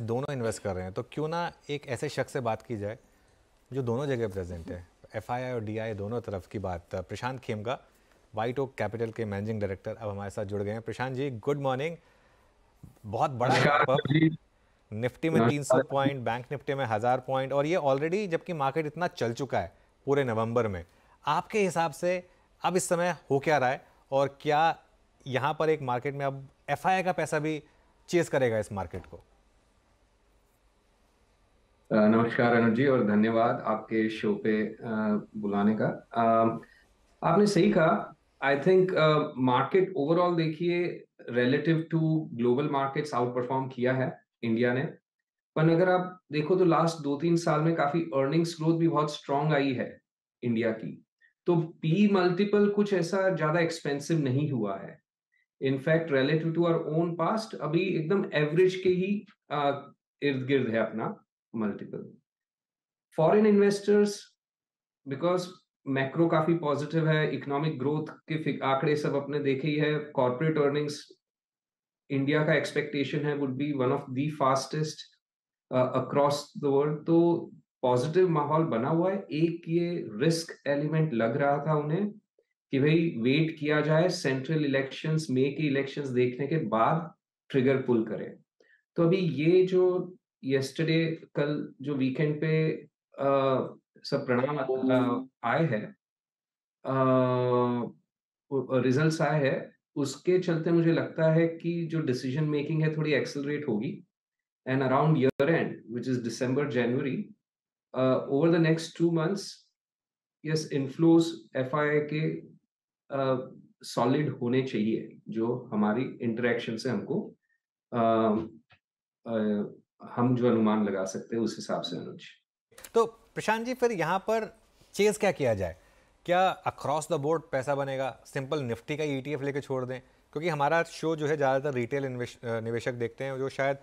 दोनों इन्वेस्ट कर रहे हैं, तो क्यों ना एक ऐसे शख्स से बात की जाए जो दोनों जगह प्रेजेंट है, एफआईआई और डीआई दोनों तरफ की बात। प्रशांत खेमका, वाइट ओक कैपिटल के मैनेजिंग डायरेक्टर, अब हमारे साथ जुड़ गए हैं। Prashant ji, good morning. बहुत बड़ा नमस्कार गैप अप, जी। निफ्टी में 300 नमस्कार। पॉइंट, बैंक निफ्टी में 1000 पॉइंट, और ये ऑलरेडी जबकि मार्केट इतना चल चुका है पूरे नवंबर में। आपके हिसाब से अब इस समय हो क्या रहा है, और क्या यहाँ पर एक मार्केट में अब एफआईआई का पैसा भी चेस करेगा इस मार्केट को? नमस्कार अनुज जी, और धन्यवाद आपके शो पे बुलाने का। आपने सही कहा। आई थिंक मार्केट ओवरऑल देखिए, relative to global markets outperform किया है इंडिया ने। पर अगर आप देखो तो लास्ट 2-3 साल में काफी अर्निंग्स ग्रोथ भी बहुत स्ट्रांग आई है इंडिया की। तो पी मल्टीपल कुछ ऐसा ज्यादा एक्सपेंसिव नहीं हुआ है। In fact relative to our own past अभी एकदम एवरेज के ही इर्द गिर्द है अपना multiple. Foreign investors, because macro काफी पॉजिटिव है, इकोनॉमिक ग्रोथ के आंकड़े सब अपने देखे ही है। कॉर्पोरेट अर्निंग्स इंडिया का एक्सपेक्टेशन है would be one of the fastest across the world. तो पॉजिटिव माहौल बना हुआ है। एक ये रिस्क एलिमेंट लग रहा था उन्हें कि भाई वेट किया जाए सेंट्रल इलेक्शंस, मई के इलेक्शंस देखने के बाद ट्रिगर पुल करें। तो अभी ये जो यस्टरडे, कल जो वीकेंड पे सब परिणाम आए हैं, रिजल्ट्स आए हैं, उसके चलते मुझे लगता है कि जो डिसीजन मेकिंग है थोड़ी एक्सेलरेट होगी। And around year end which is December January, over the next 2 months, yes, inflows FII के सॉलिड होने चाहिए, जो हमारी इंटरेक्शन से हमको हम जो अनुमान लगा सकते हैं उस हिसाब से अनुज। तो प्रशांत जी, फिर यहाँ पर चेज क्या किया जाए? क्या अक्रॉस द बोर्ड पैसा बनेगा? सिंपल निफ्टी का ईटीएफ लेके छोड़ दें? क्योंकि हमारा शो जो है ज़्यादातर रिटेल निवेशक देखते हैं, जो शायद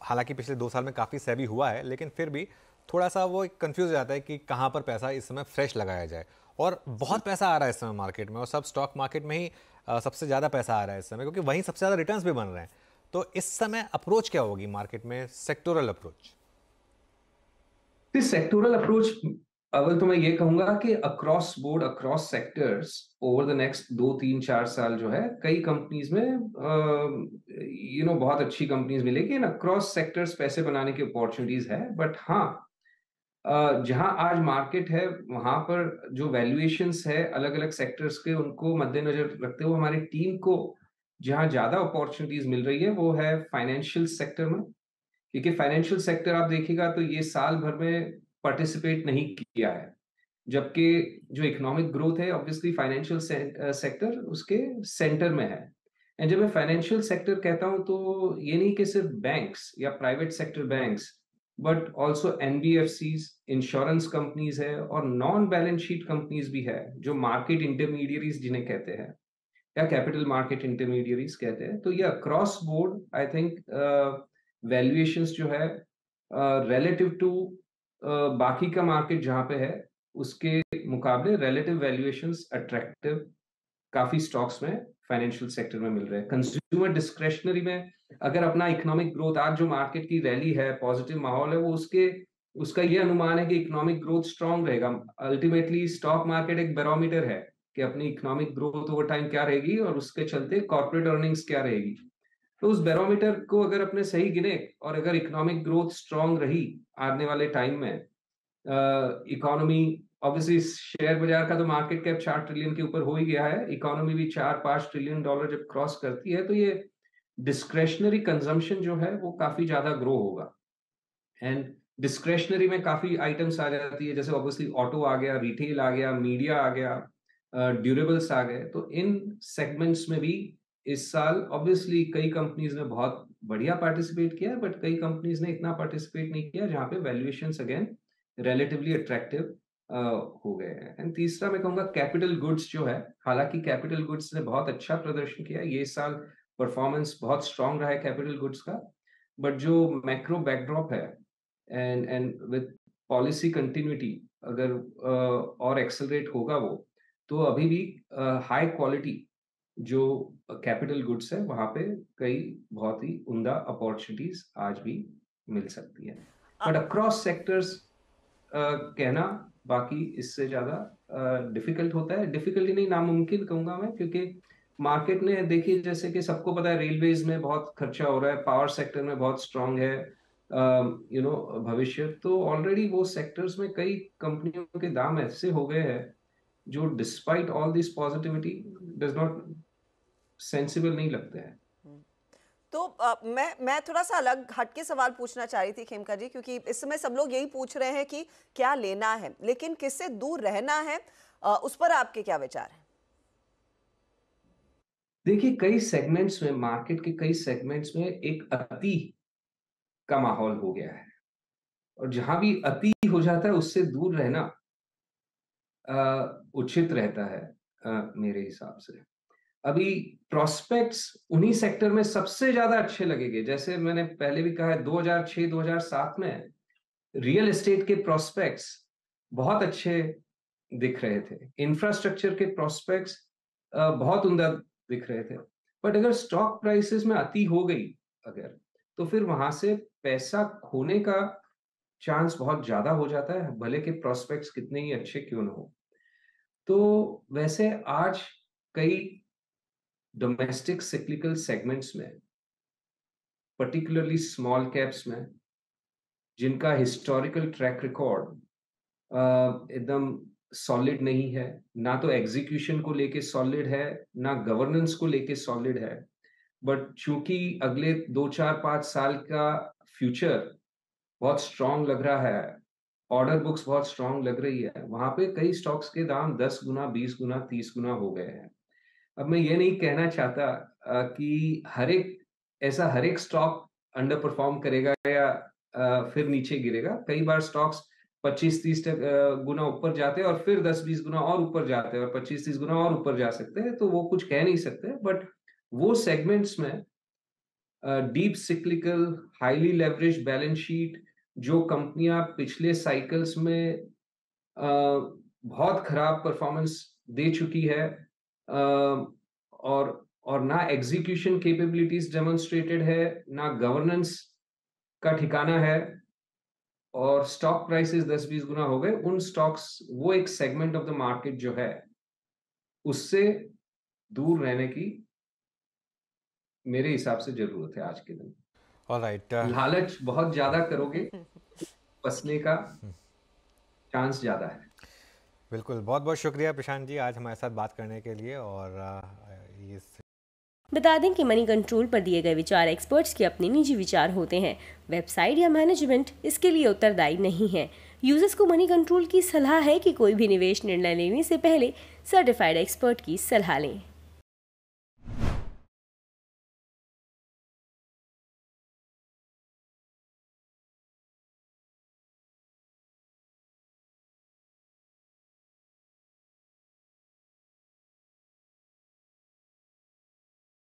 हालांकि पिछले 2 साल में काफ़ी सेबी हुआ है, लेकिन फिर भी थोड़ा सा वो कंफ्यूज हो जाता है कि कहाँ पर पैसा इस समय फ्रेश लगाया जाए। और बहुत पैसा आ रहा है इस समय मार्केट में, और सब स्टॉक मार्केट में ही सबसे ज़्यादा पैसा आ रहा है इस समय, क्योंकि वहीं सबसे ज़्यादा रिटर्न्स भी बन रहे हैं। तो इस समय अप्रोच क्या होगी मार्केट में, सेक्टोरल अप्रोच? सेक्टोरल अप्रोच, अव्वल तो मैं ये कहूंगा कि across board, across sectors, over the next 2-3-4 साल जो है कई कंपनीज में बहुत अच्छी कंपनीज मिलेगी। इन अक्रॉस सेक्टर्स पैसे बनाने की अपॉर्चुनिटीज है। बट हाँ, जहां आज मार्केट है वहां पर जो वैल्यूएशंस है अलग अलग सेक्टर्स के, उनको मद्देनजर रखते हुए हमारी टीम को जहां ज्यादा अपॉर्चुनिटीज मिल रही है वो है फाइनेंशियल सेक्टर में। क्योंकि फाइनेंशियल सेक्टर आप देखिएगा तो ये साल भर में पार्टिसिपेट नहीं किया है, जबकि जो इकोनॉमिक ग्रोथ है ऑब्वियसली फाइनेंशियल सेक्टर उसके सेंटर में है। एंड जब मैं फाइनेंशियल सेक्टर कहता हूं तो ये नहीं कि सिर्फ बैंक्स या private sector banks, but also NBFCs, insurance companies है, और नॉन बैलेंस शीट कंपनीज भी है, जो मार्केट इंटरमीडियरीज जिन्हें कहते हैं, या कैपिटल मार्केट इंटरमीडियरीज कहते हैं। तो ये across board I think valuations जो है रिलेटिव टू बाकी का मार्केट जहां पे है उसके मुकाबले रिलेटिव वैल्यूएशंस अट्रैक्टिव काफी स्टॉक्स में फाइनेंशियल सेक्टर में मिल रहे हैं। कंज्यूमर डिस्क्रेशनरी में अगर अपना इकोनॉमिक ग्रोथ, आज जो मार्केट की रैली है, पॉजिटिव माहौल है, वो उसका ये अनुमान है कि इकोनॉमिक ग्रोथ स्ट्रांग रहेगा। अल्टीमेटली स्टॉक मार्केट एक बैरोमीटर है कि अपनी इकोनॉमिक ग्रोथ ओवर टाइम क्या रहेगी और उसके चलते कॉर्पोरेट अर्निंग्स क्या रहेगी। तो उस बैरोमीटर को अगर अपने सही गिने और अगर इकोनॉमिक ग्रोथ स्ट्रांग रही आने वाले टाइम में, इकोनॉमी, ऑब्वियसली शेयर बाजार का तो मार्केट कैप 4 ट्रिलियन के ऊपर हो ही गया है, इकोनॉमी भी 4-5 ट्रिलियन डॉलर जब क्रॉस करती है तो ये डिस्क्रेशनरी कंजम्पशन जो है वो काफी ज्यादा ग्रो होगा। एंड डिस्क्रेशनरी में काफी आइटम्स आ जाती है, जैसे ऑब्वियसली ऑटो आ गया, रिटेल आ गया, मीडिया आ गया, ड्यूरेबल्स आ गए। तो इन सेगमेंट्स में भी इस साल ऑब्वियसली कई कंपनीज ने बहुत बढ़िया पार्टिसिपेट किया, बट कई कंपनीज ने इतना पार्टिसिपेट नहीं किया, जहां पे वैल्यूएशंस अगेन रिलेटिवली अट्रैक्टिव हो गए हैं। एंड तीसरा मैं कहूंगा कैपिटल गुड्स जो है, हालांकि कैपिटल गुड्स ने बहुत अच्छा प्रदर्शन किया ये साल, परफॉर्मेंस बहुत स्ट्रांग रहा है कैपिटल गुड्स का। बट जो मैक्रो बैकड्रॉप है एंड विद पॉलिसी कंटिन्यूटी, अगर और एक्सेलरेट होगा वो, तो अभी भी हाई क्वालिटी जो कैपिटल गुड्स है वहाँ पे कई बहुत ही उम्दा अपॉर्चुनिटीज आज भी मिल सकती है। बट अक्रॉस सेक्टर्स कहना बाकी इससे ज़्यादा डिफिकल्ट होता है। डिफिकल्टी नहीं, नामुमकिन कहूँगा मैं, क्योंकि मार्केट ने देखिए जैसे कि सबको पता है रेलवेज में बहुत खर्चा हो रहा है, पावर सेक्टर में बहुत स्ट्रांग है भविष्य। तो ऑलरेडी वो सेक्टर्स में कई कंपनियों के दाम ऐसे हो गए हैं जो despite all this positivity does not sensible नहीं लगते हैं। तो मैं थोड़ा सा अलग हटके सवाल पूछना चाह रही थी खेमका जी, क्योंकि इस समय सब लोग यही पूछ रहे हैं कि क्या लेना है, लेकिन किससे दूर रहना है, उस पर आपके क्या विचार हैं? देखिए कई सेगमेंट्स में, मार्केट के कई सेगमेंट्स में एक अति का माहौल हो गया है, और जहां भी अति हो जाता है उससे दूर रहना उचित रहता है मेरे हिसाब से। अभी प्रोस्पेक्ट्स उन्हीं सेक्टर में सबसे ज्यादा अच्छे लगेंगे। जैसे मैंने पहले भी कहा है, 2006-2007 में रियल एस्टेट के प्रोस्पेक्ट्स बहुत अच्छे दिख रहे थे, इंफ्रास्ट्रक्चर के प्रोस्पेक्ट्स बहुत उम्दा दिख रहे थे। बट अगर स्टॉक प्राइसेस में अति हो गई अगर, तो फिर वहां से पैसा खोने का चांस बहुत ज्यादा हो जाता है, भले के प्रोस्पेक्ट्स कितने ही अच्छे क्यों ना हो। तो वैसे आज कई डोमेस्टिक सिक्लिकल सेगमेंट्स में, पर्टिकुलरली स्मॉल कैप्स में, जिनका हिस्टोरिकल ट्रैक रिकॉर्ड एकदम सॉलिड नहीं है, ना तो एग्जीक्यूशन को लेके सॉलिड है, ना गवर्नेंस को लेके सॉलिड है, बट चूंकि अगले 2, 4, 5 साल का फ्यूचर बहुत स्ट्रांग लग रहा है, ऑर्डर बुक्स बहुत स्ट्रांग लग रही है, वहां पे कई स्टॉक्स के दाम 10 गुना, 20 गुना, 30 गुना हो गए हैं। अब मैं ये नहीं कहना चाहता कि हर एक स्टॉक अंडर परफॉर्म करेगा या फिर नीचे गिरेगा। कई बार स्टॉक्स 25-30 गुना ऊपर जाते हैं और फिर 10-20 गुना और ऊपर जाते हैं और 25-30 गुना और ऊपर जा सकते हैं, तो वो कुछ कह नहीं सकते। बट वो सेगमेंट्स में deep cyclical, highly leverage balance sheet जो कंपनियां पिछले साइकिल्स में बहुत खराब परफॉर्मेंस दे चुकी है, और ना एग्जीक्यूशन कैपेबिलिटीज डेमोन्स्ट्रेटेड है, ना गवर्नेंस का ठिकाना है, और स्टॉक प्राइसेस 10-20 गुना हो गए, उन स्टॉक्स, वो एक सेगमेंट ऑफ द मार्केट जो है उससे दूर रहने की मेरे हिसाब से जरूरत है आज के दिन। ऑलराइट, लालच बहुत ज्यादा करोगे, फंसने का चांस ज्यादा है। बिल्कुल, बहुत बहुत शुक्रिया प्रशांत जी आज हमारे साथ बात करने के लिए। और बता दें कि मनी कंट्रोल पर दिए गए विचार एक्सपर्ट्स के अपने निजी विचार होते हैं। वेबसाइट या मैनेजमेंट इसके लिए उत्तरदायी नहीं है। यूजर्स को मनी कंट्रोल की सलाह है कि कोई भी निवेश निर्णय लेने से पहले सर्टिफाइड एक्सपर्ट की सलाह लें।